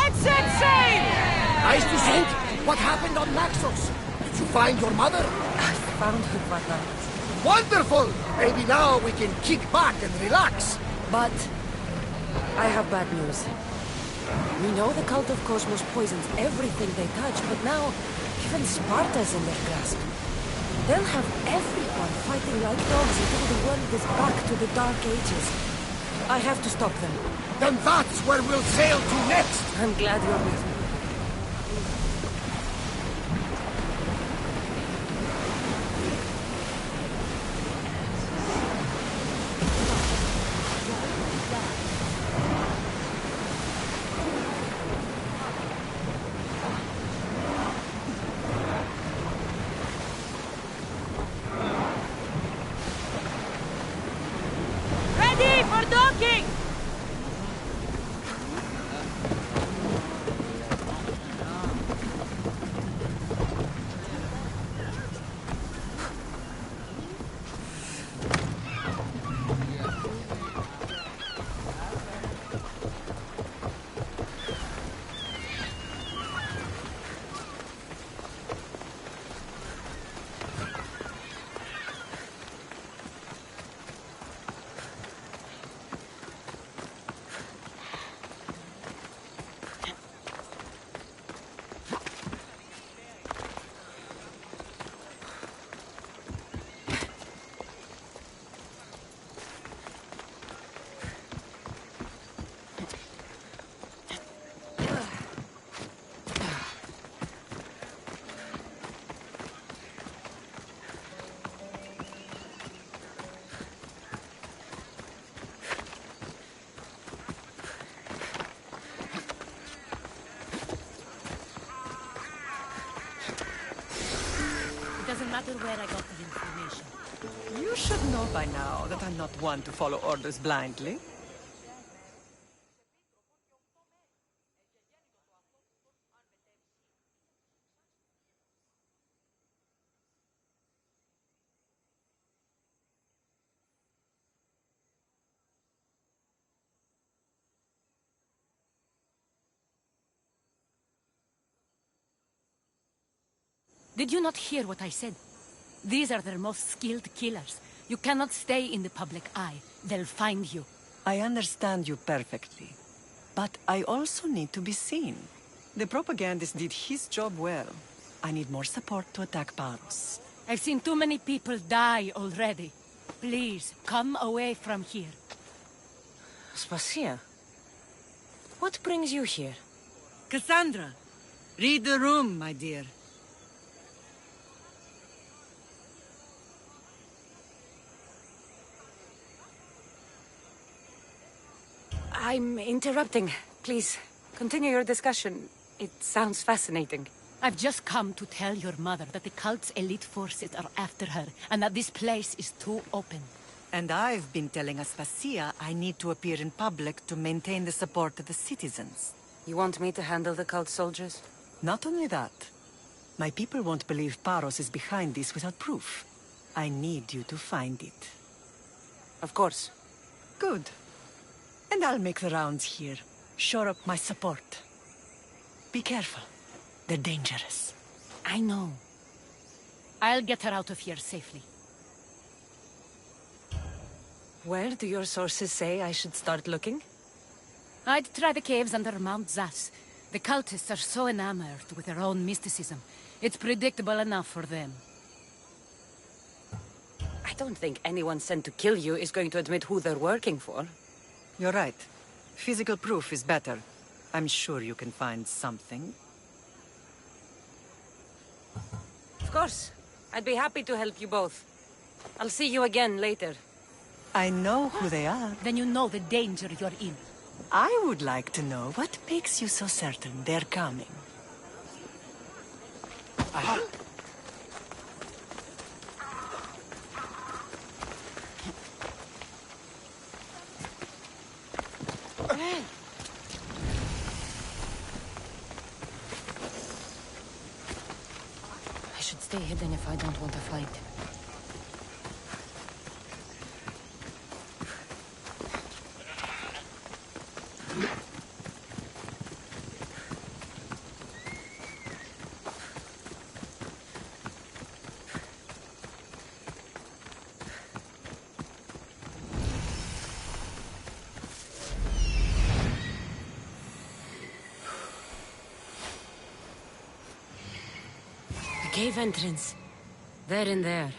Let's set sail! Nice descent. What happened on Naxos? Did you find your mother? I found her, Father. Wonderful! Maybe now we can kick back and relax. But I have bad news. We know the cult of Cosmos poisons everything they touch, but now even Sparta's in their grasp. They'll have everyone fighting like dogs until the world is back to the Dark Ages. I have to stop them. Then that's where we'll sail to next. I'm glad you're with me. Ready for docking! Doesn't matter where I got the information. You should know by now that I'm not one to follow orders blindly. Did you not hear what I said? These are their most skilled killers. You cannot stay in the public eye. They'll find you. I understand you perfectly. But I also need to be seen. The propagandist did his job well. I need more support to attack Paros. I've seen too many people die already. Please, come away from here. Spacia, what brings you here? Cassandra, read the room, my dear. I'm interrupting. Please, continue your discussion. It sounds fascinating. I've just come to tell your mother that the cult's elite forces are after her, and that this place is too open. And I've been telling Aspasia I need to appear in public to maintain the support of the citizens. You want me to handle the cult soldiers? Not only that. My people won't believe Paros is behind this without proof. I need you to find it. Of course. Good. And I'll make the rounds here. Shore up my support. Be careful. They're dangerous. I know. I'll get her out of here safely. Where do your sources say I should start looking? I'd try the caves under Mount Zas. The cultists are so enamored with their own mysticism. It's predictable enough for them. I don't think anyone sent to kill you is going to admit who they're working for. You're right. Physical proof is better. I'm sure you can find something. Of course. I'd be happy to help you both. I'll see you again later. I know who they are. Then you know the danger you're in. I would like to know what makes you so certain they're coming. I should stay hidden if I don't want to fight. cave entrance. They're in there.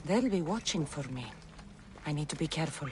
They'll be watching for me. I need to be careful.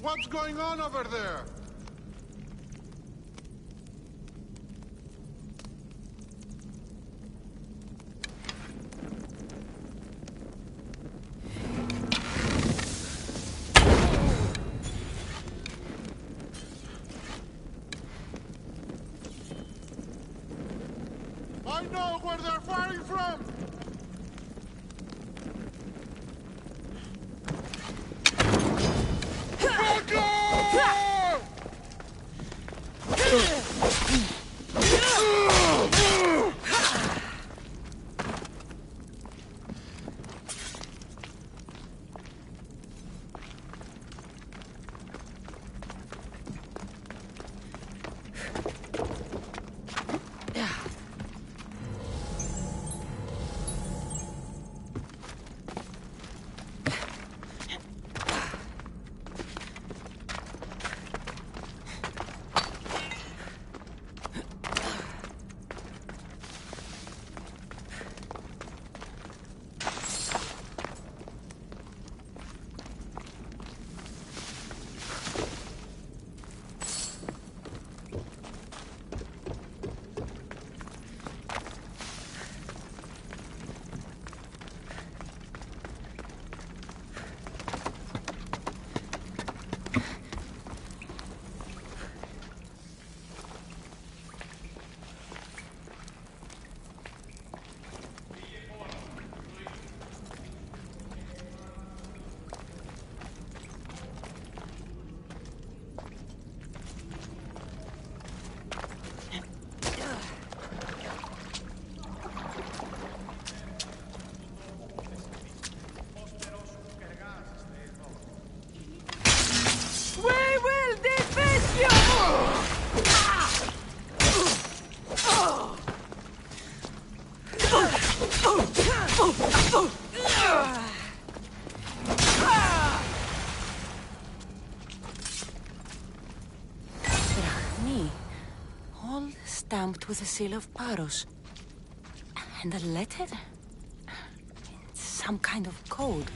What's going on over there? I know where they're firing from! all stamped with the seal of Paros. And a letter? Some kind of code.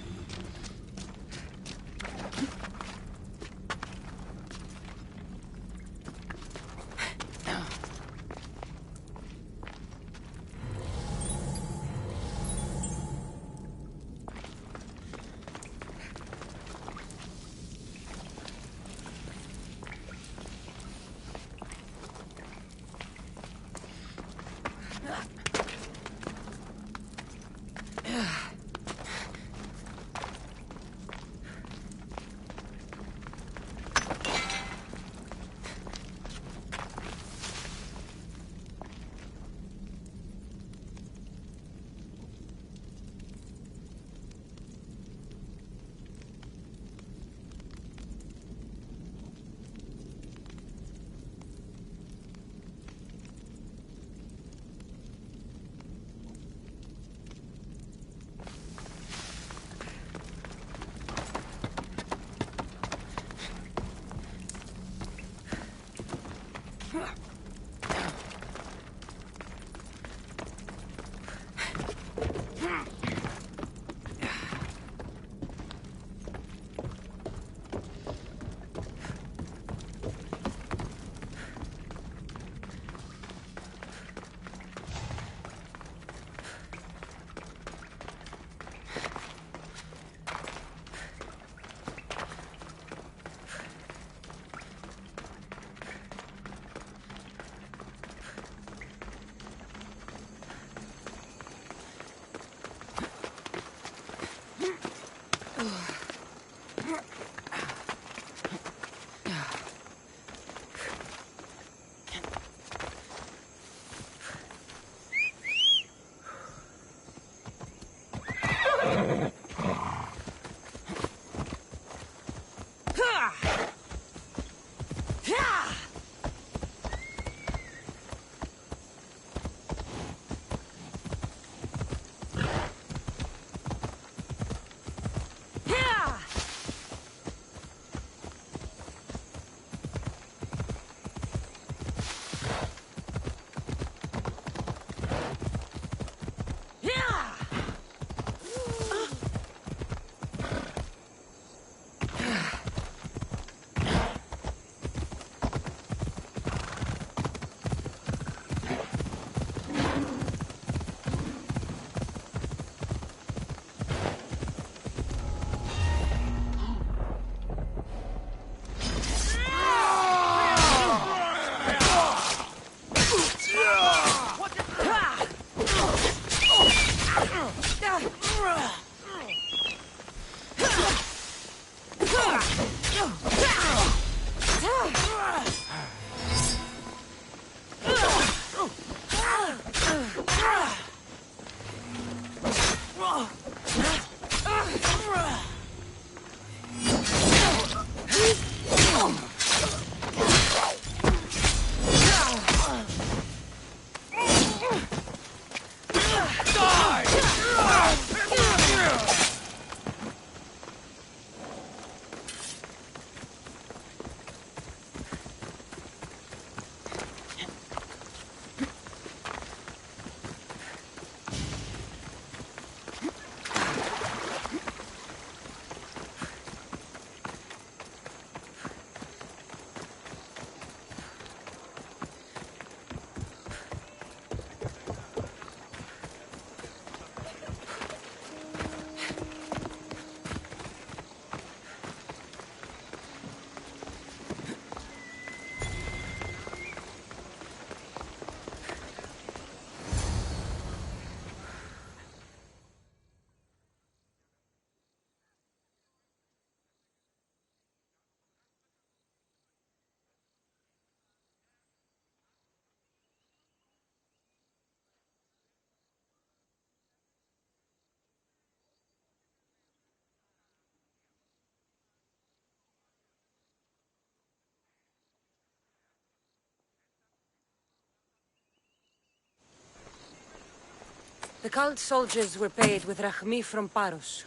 The cult soldiers were paid with Rahmi from Paros.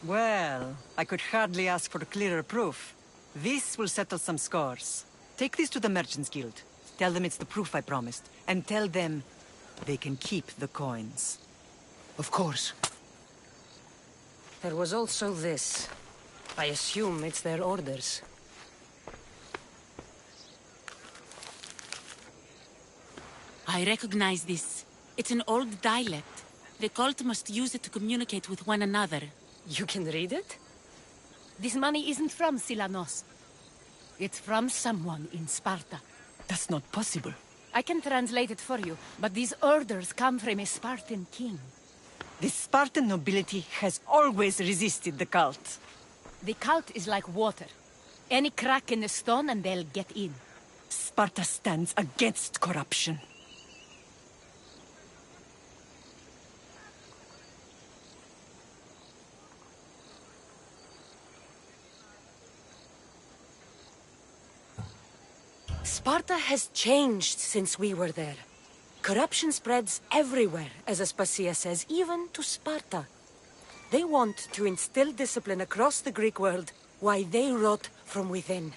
Well, I could hardly ask for clearer proof. This will settle some scores. Take this to the Merchants Guild. Tell them it's the proof I promised. And tell them they can keep the coins. Of course. There was also this. I assume it's their orders. I recognize this. It's an old dialect. The cult must use it to communicate with one another. You can read it? This money isn't from Silanos. It's from someone in Sparta. That's not possible. I can translate it for you, but these orders come from a Spartan king. The Spartan nobility has always resisted the cult. The cult is like water. Any crack in the stone and they'll get in. Sparta stands against corruption. Sparta has changed since we were there. Corruption spreads everywhere, as Aspasia says, even to Sparta. They want to instill discipline across the Greek world, while they rot from within.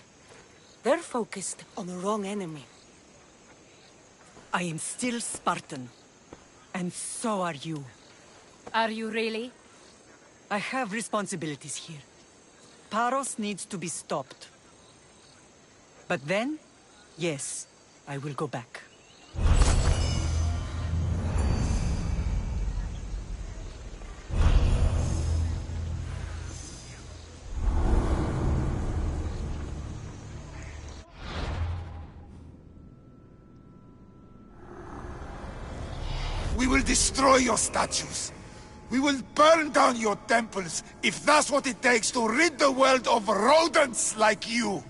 They're focused on the wrong enemy. I am still Spartan. And so are you. Are you really? I have responsibilities here. Paros needs to be stopped. But then, yes, I will go back. We will destroy your statues. We will burn down your temples if that's what it takes to rid the world of rodents like you.